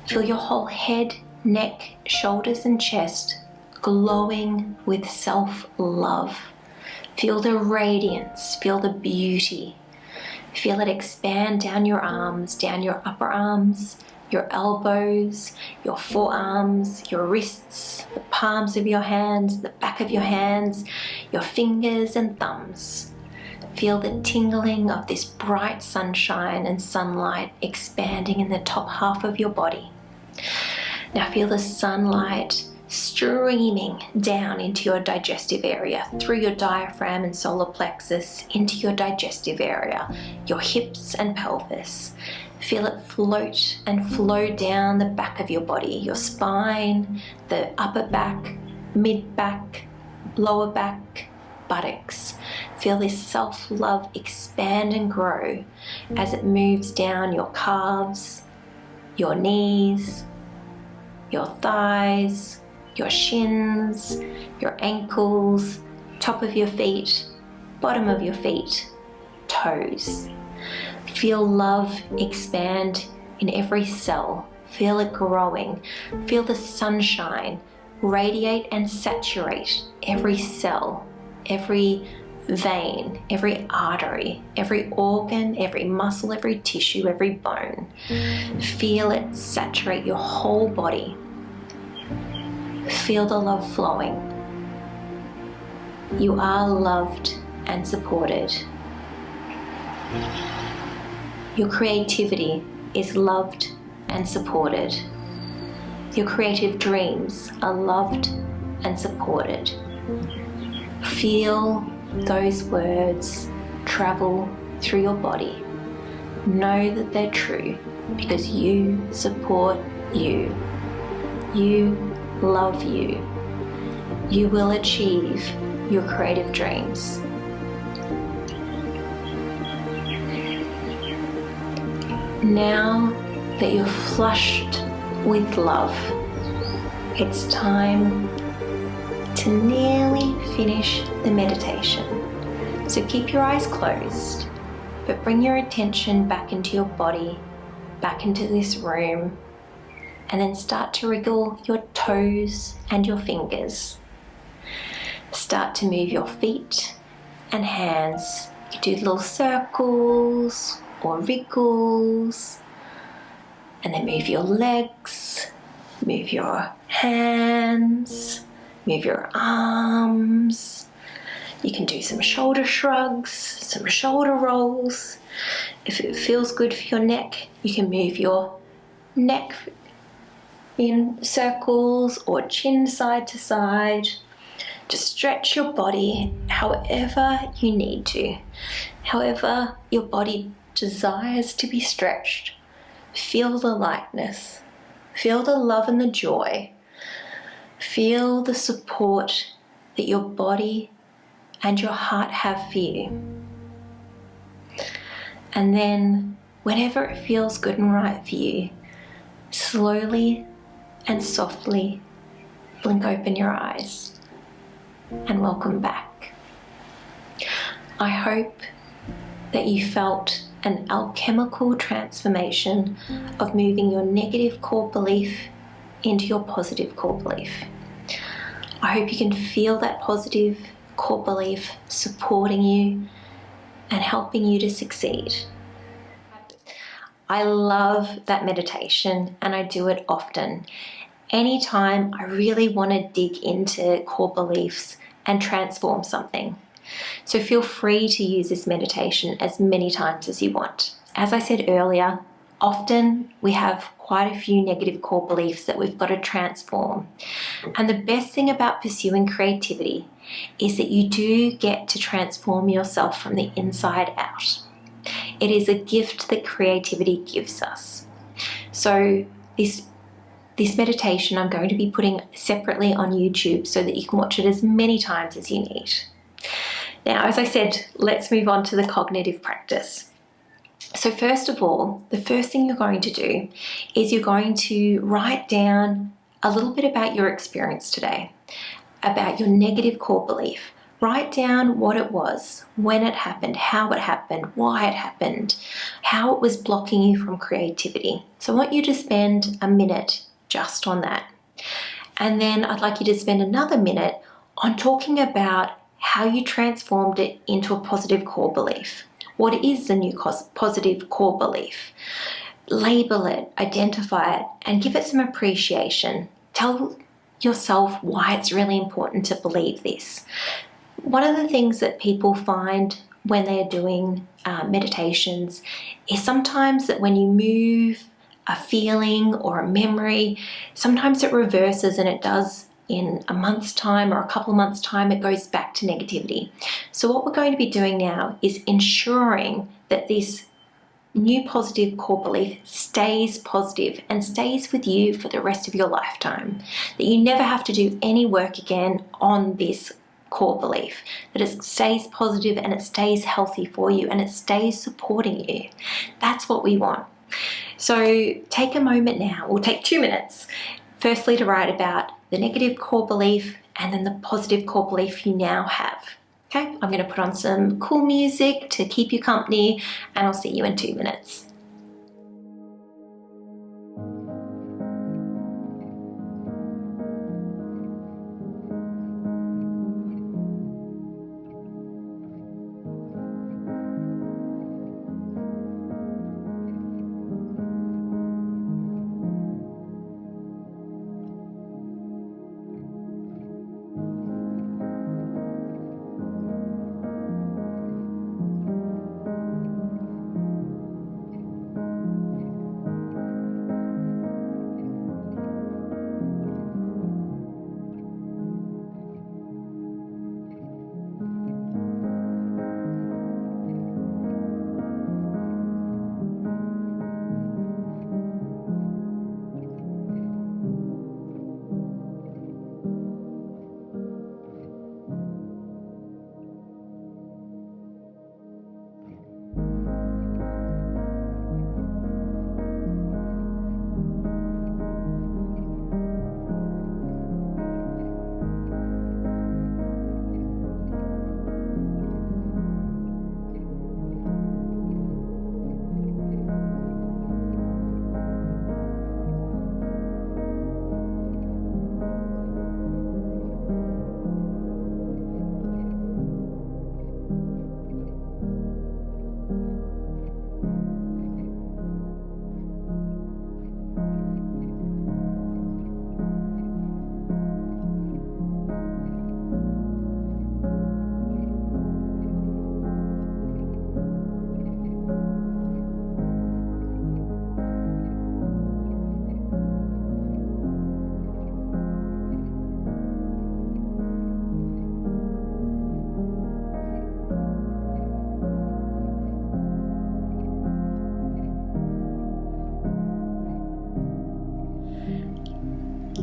Feel your whole head, neck, shoulders and chest glowing with self-love. Feel the radiance, feel the beauty. Feel it expand down your arms, down your upper arms, your elbows, your forearms, your wrists, the palms of your hands, the back of your hands, your fingers and thumbs. Feel the tingling of this bright sunshine and sunlight expanding in the top half of your body. Now feel the sunlight streaming down into your digestive area, through your diaphragm and solar plexus, into your digestive area, your hips and pelvis. Feel it float and flow down the back of your body, your spine, the upper back, mid back, lower back, buttocks. Feel this self-love expand and grow as it moves down your calves, your knees, your thighs, your shins, your ankles, top of your feet, bottom of your feet, toes. Feel love expand in every cell. Feel it growing. Feel the sunshine radiate and saturate every cell, every vein, every artery, every organ, every muscle, every tissue, every bone. Feel it saturate your whole body. Feel the love flowing. You are loved and supported. Your creativity is loved and supported. Your creative dreams are loved and supported. Feel those words travel through your body. Know that they're true because you support you. You love you. You will achieve your creative dreams. Now that you're flushed with love, it's time to nearly finish the meditation. So keep your eyes closed, but bring your attention back into your body, back into this room, and then start to wriggle your toes and your fingers. Start to move your feet and hands. You do little circles or wriggles, and then move your legs, move your hands, move your arms. You can do some shoulder shrugs, some shoulder rolls. If it feels good for your neck, you can move your neck in circles or chin side to side. Just stretch your body however you need to, however your body desires to be stretched. Feel the lightness, feel the love and the joy, feel the support that your body and your heart have for you. And then whenever it feels good and right for you, slowly and softly blink open your eyes and welcome back. I hope that you felt an alchemical transformation of moving your negative core belief into your positive core belief. I hope you can feel that positive core belief supporting you and helping you to succeed. I love that meditation and I do it often. Anytime I really want to dig into core beliefs and transform something. So feel free to use this meditation as many times as you want. As I said earlier, often we have quite a few negative core beliefs that we've got to transform. And the best thing about pursuing creativity is that you do get to transform yourself from the inside out. It is a gift that creativity gives us. So this meditation I'm going to be putting separately on YouTube so that you can watch it as many times as you need. Now, as I said, let's move on to the cognitive practice. So first of all, the first thing you're going to do is you're going to write down a little bit about your experience today, about your negative core belief. Write down what it was, when it happened, how it happened, why it happened, how it was blocking you from creativity. So I want you to spend a minute just on that. And then I'd like you to spend another minute on talking about how you transformed it into a positive core belief. What is the new positive core belief? Label it, identify it, and give it some appreciation. Tell yourself why it's really important to believe this. One of the things that people find when they're doing meditations is sometimes that when you move a feeling or a memory, sometimes it reverses, and it does in a month's time or a couple of months' time, it goes back to negativity. So what we're going to be doing now is ensuring that this new positive core belief stays positive and stays with you for the rest of your lifetime. That you never have to do any work again on this core belief, that it stays positive and it stays healthy for you and it stays supporting you. That's what we want. So take a moment now, or take 2 minutes, firstly to write about the negative core belief and then the positive core belief you now have. Okay, I'm going to put on some cool music to keep you company, and I'll see you in 2 minutes.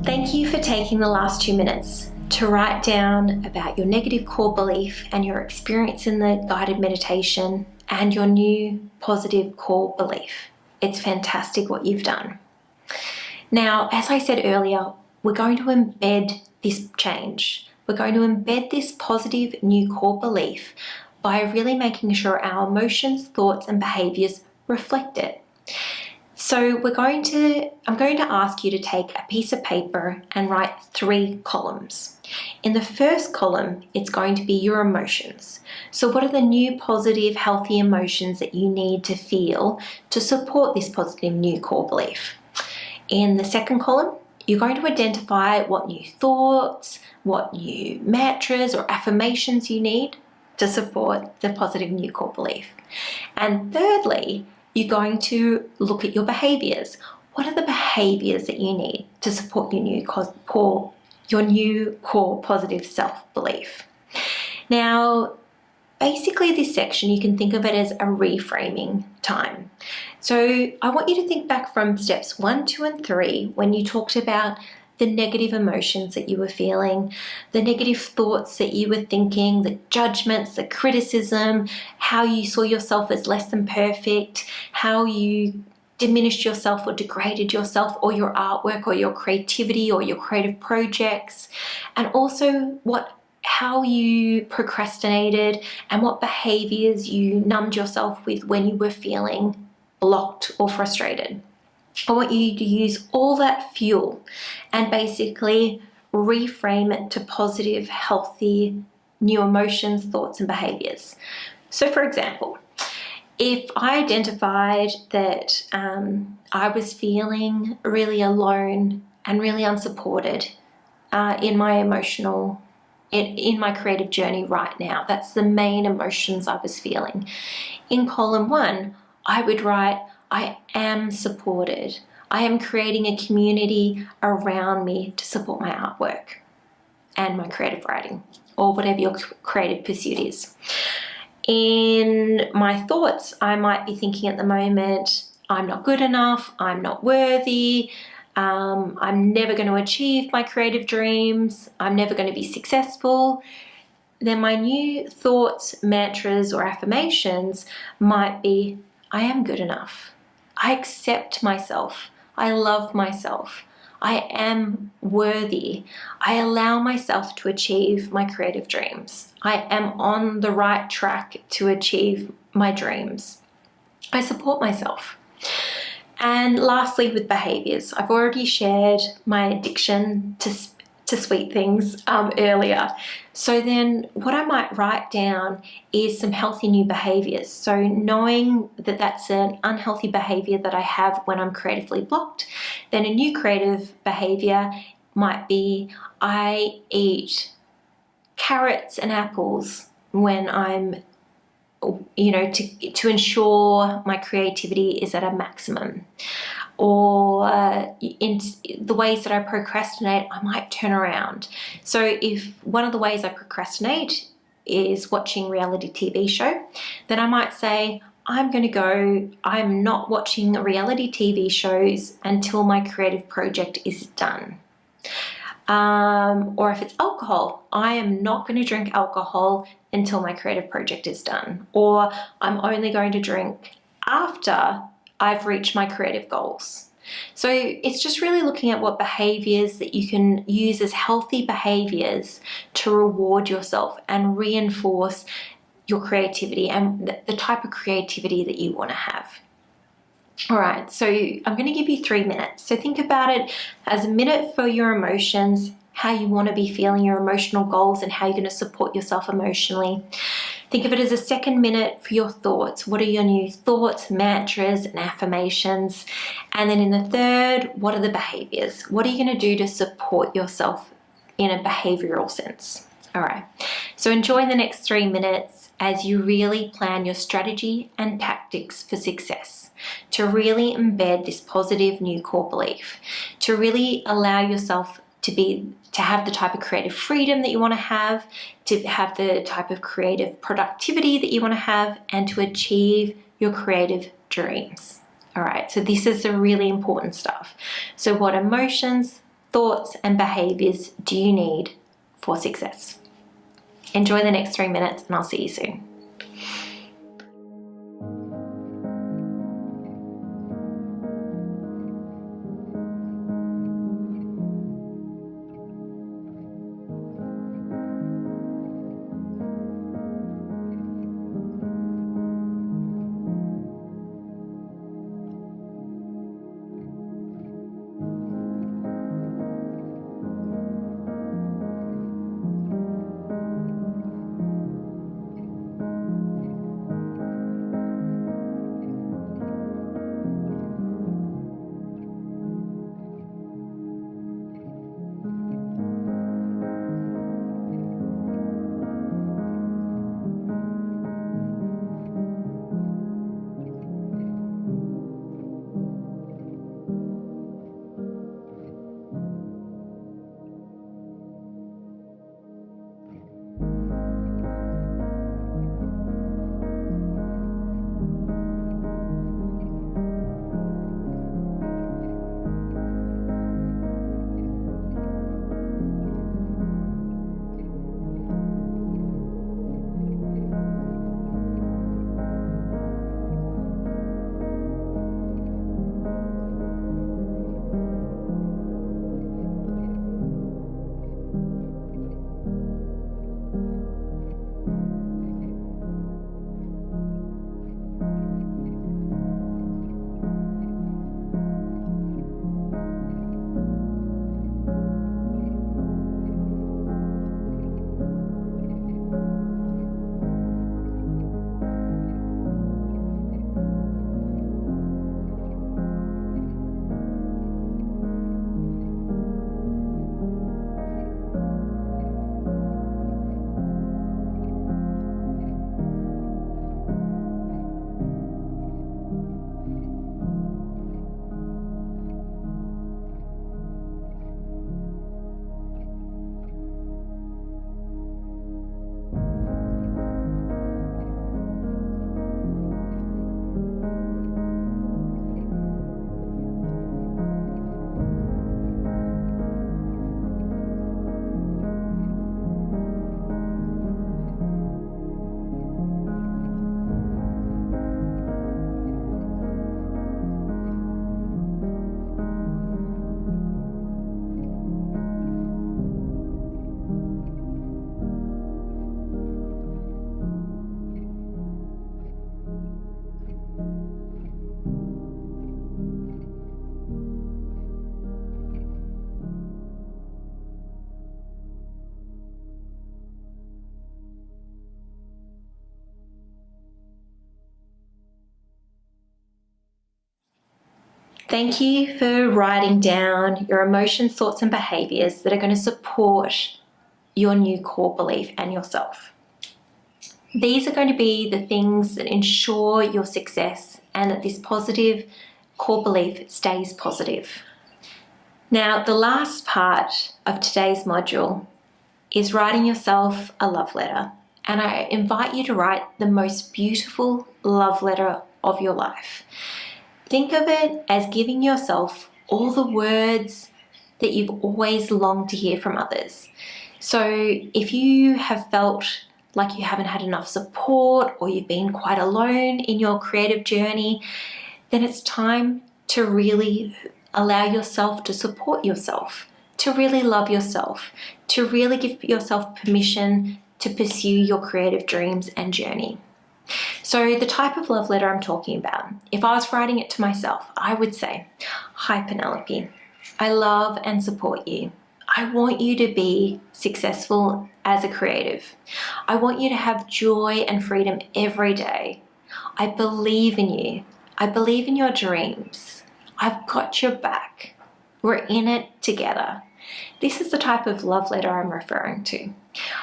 Thank you for taking the last 2 minutes to write down about your negative core belief and your experience in the guided meditation and your new positive core belief. It's fantastic what you've done. Now, as I said earlier, we're going to embed this change. We're going to embed this positive new core belief by really making sure our emotions, thoughts, and behaviors reflect it. So I'm going to ask you to take a piece of paper and write 3 columns. In the first column, it's going to be your emotions. So what are the new positive, healthy emotions that you need to feel to support this positive new core belief? In the second column, you're going to identify what new thoughts, what new mantras or affirmations you need to support the positive new core belief. And thirdly, you're going to look at your behaviors. What are the behaviors that you need to support your new core positive self-belief? Now, basically this section, you can think of it as a reframing time. So I want you to think back from steps 1, 2, and 3 when you talked about the negative emotions that you were feeling, the negative thoughts that you were thinking, the judgments, the criticism, how you saw yourself as less than perfect, how you diminished yourself or degraded yourself or your artwork or your creativity or your creative projects, and also how you procrastinated and what behaviors you numbed yourself with when you were feeling blocked or frustrated. I want you to use all that fuel and basically reframe it to positive, healthy, new emotions, thoughts, and behaviors. So for example, if I identified that I was feeling really alone and really unsupported in my creative journey right now, that's the main emotions I was feeling. In column 1, I would write, I am supported. I am creating a community around me to support my artwork and my creative writing, or whatever your creative pursuit is. In my thoughts, I might be thinking at the moment, I'm not good enough, I'm not worthy, I'm never going to achieve my creative dreams, I'm never going to be successful. Then my new thoughts, mantras, or affirmations might be, I am good enough. I accept myself. I love myself. I am worthy. I allow myself to achieve my creative dreams. I am on the right track to achieve my dreams. I support myself. And lastly, with behaviors, I've already shared my addiction to sweet things earlier. So then what I might write down is some healthy new behaviors. So knowing that that's an unhealthy behavior that I have when I'm creatively blocked, then a new creative behavior might be I eat carrots and apples when I'm, to ensure my creativity is at a maximum. Or in the ways that I procrastinate, I might turn around. So if one of the ways I procrastinate is watching reality TV show, then I might say, I'm not watching reality TV shows until my creative project is done. Or if it's alcohol, I am not going to drink alcohol until my creative project is done. Or I'm only going to drink after I've reached my creative goals. So it's just really looking at what behaviors that you can use as healthy behaviors to reward yourself and reinforce your creativity and the type of creativity that you want to have. All right, so I'm going to give you 3 minutes. So think about it as a minute for your emotions, how you want to be feeling, your emotional goals, and how you're going to support yourself emotionally. Think of it as a 2nd minute for your thoughts. What are your new thoughts, mantras, and affirmations? And then in the 3rd, what are the behaviors? What are you going to do to support yourself in a behavioral sense? All right, so enjoy the next 3 minutes as you really plan your strategy and tactics for success, to really embed this positive new core belief, to really allow yourself to have the type of creative freedom that you want to have the type of creative productivity that you want to have, and to achieve your creative dreams. All right, so this is the really important stuff. So what emotions, thoughts, and behaviors do you need for success? Enjoy the next 3 minutes, and I'll see you soon. Thank you for writing down your emotions, thoughts, and behaviors that are going to support your new core belief and yourself. These are going to be the things that ensure your success and that this positive core belief stays positive. Now, the last part of today's module is writing yourself a love letter. And I invite you to write the most beautiful love letter of your life. Think of it as giving yourself all the words that you've always longed to hear from others. So if you have felt like you haven't had enough support or you've been quite alone in your creative journey, then it's time to really allow yourself to support yourself, to really love yourself, to really give yourself permission to pursue your creative dreams and journey. So the type of love letter I'm talking about, if I was writing it to myself, I would say, "Hi Penelope, I love and support you. I want you to be successful as a creative. I want you to have joy and freedom every day. I believe in you. I believe in your dreams. I've got your back. We're in it together." This is the type of love letter I'm referring to.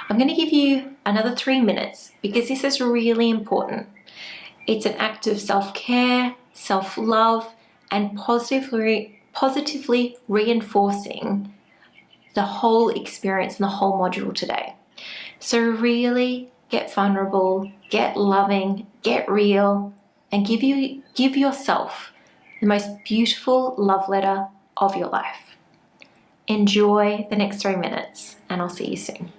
I'm going to give you another 3 minutes because this is really important. It's an act of self-care, self-love, and positively reinforcing the whole experience and the whole module today. So really get vulnerable, get loving, get real, and give yourself the most beautiful love letter of your life. Enjoy the next 3 minutes, and I'll see you soon.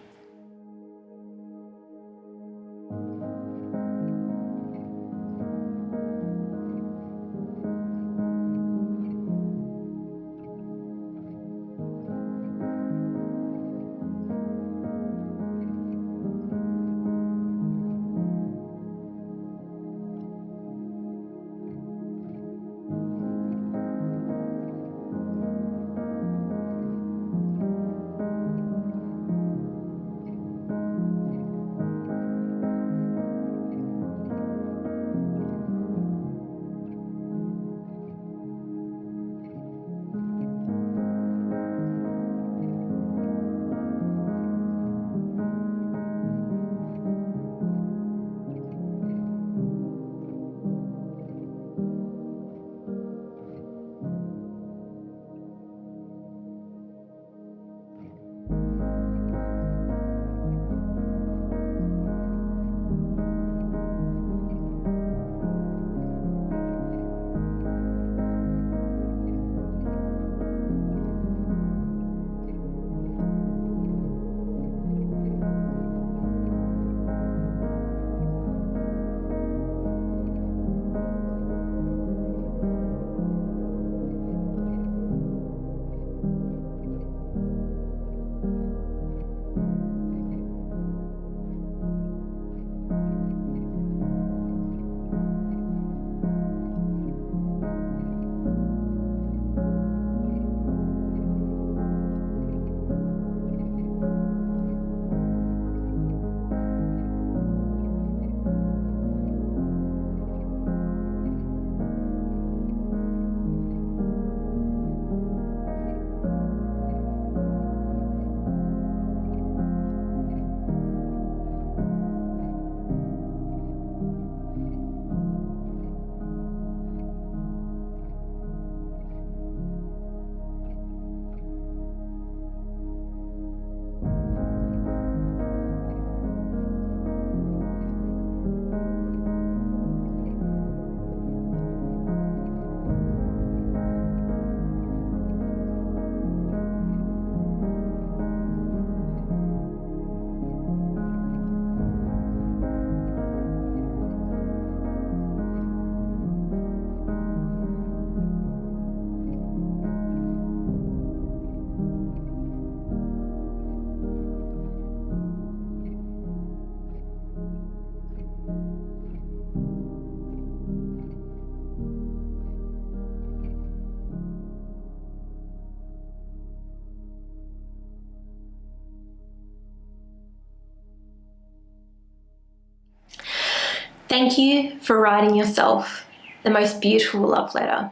Thank you for writing yourself the most beautiful love letter.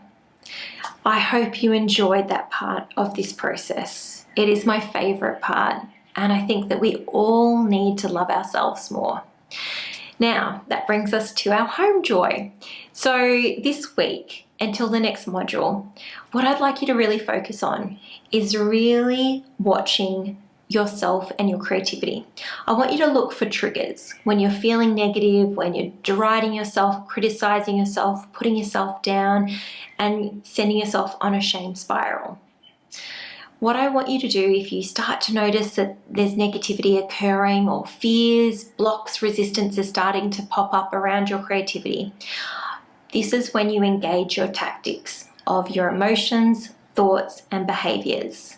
I hope you enjoyed that part of this process. It is my favorite part, and I think that we all need to love ourselves more. Now, that brings us to our home joy. So this week, until the next module, what I'd like you to really focus on is really watching yourself and your creativity. I want you to look for triggers when you're feeling negative, when you're deriding yourself, criticizing yourself, putting yourself down, and sending yourself on a shame spiral. What I want you to do, if you start to notice that there's negativity occurring or fears, blocks, resistance is starting to pop up around your creativity, this is when you engage your tactics of your emotions, thoughts, and behaviors.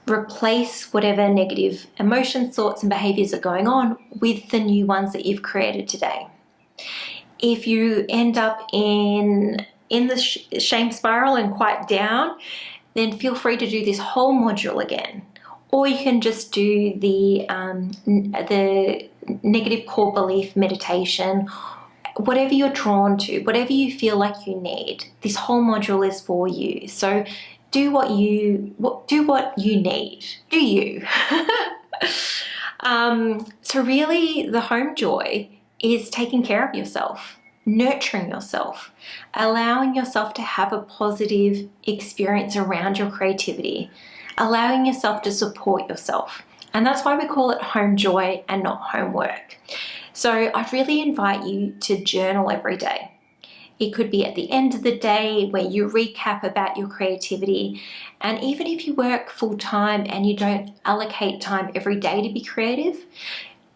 Replace whatever negative emotions, thoughts, and behaviors are going on with the new ones that you've created today. If you end up in the shame spiral and quite down, then feel free to do this whole module again. Or you can just do the negative core belief meditation, whatever you're drawn to, whatever you feel like you need. This whole module is for you. So do what you need. Do you? So really, the home joy is taking care of yourself, nurturing yourself, allowing yourself to have a positive experience around your creativity, allowing yourself to support yourself. And that's why we call it home joy and not homework. So I really invite you to journal every day. It could be at the end of the day where you recap about your creativity. And even if you work full time and you don't allocate time every day to be creative,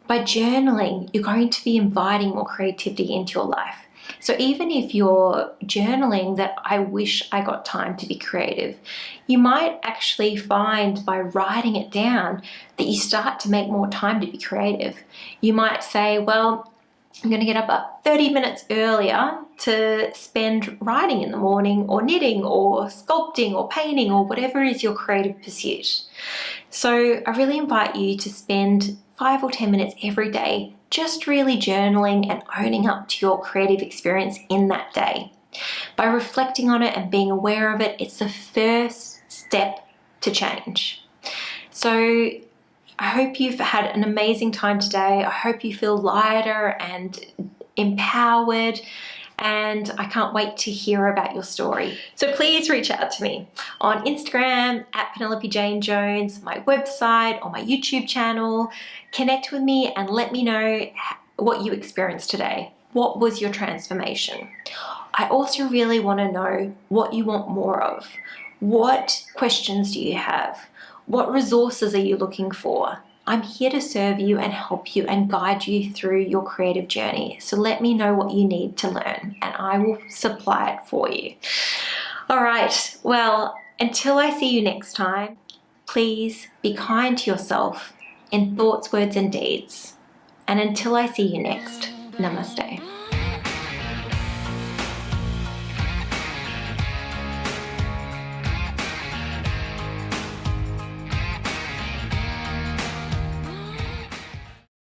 by journaling, you're going to be inviting more creativity into your life. So even if you're journaling that I wish I got time to be creative, you might actually find by writing it down that you start to make more time to be creative. You might say, well, I'm going to get up 30 minutes earlier to spend writing in the morning, or knitting, or sculpting, or painting, or whatever is your creative pursuit. So I really invite you to spend 5 or 10 minutes every day just really journaling and owning up to your creative experience in that day. By reflecting on it and being aware of it, it's the first step to change. So I hope you've had an amazing time today. I hope you feel lighter and empowered, and I can't wait to hear about your story. So please reach out to me on Instagram at Penelope Jane Jones, my website, or my YouTube channel. Connect with me and let me know what you experienced today. What was your transformation? I also really want to know what you want more of. What questions do you have? What resources are you looking for? I'm here to serve you and help you and guide you through your creative journey. So let me know what you need to learn and I will supply it for you. All right, well, until I see you next time, please be kind to yourself in thoughts, words, and deeds. And until I see you next, namaste.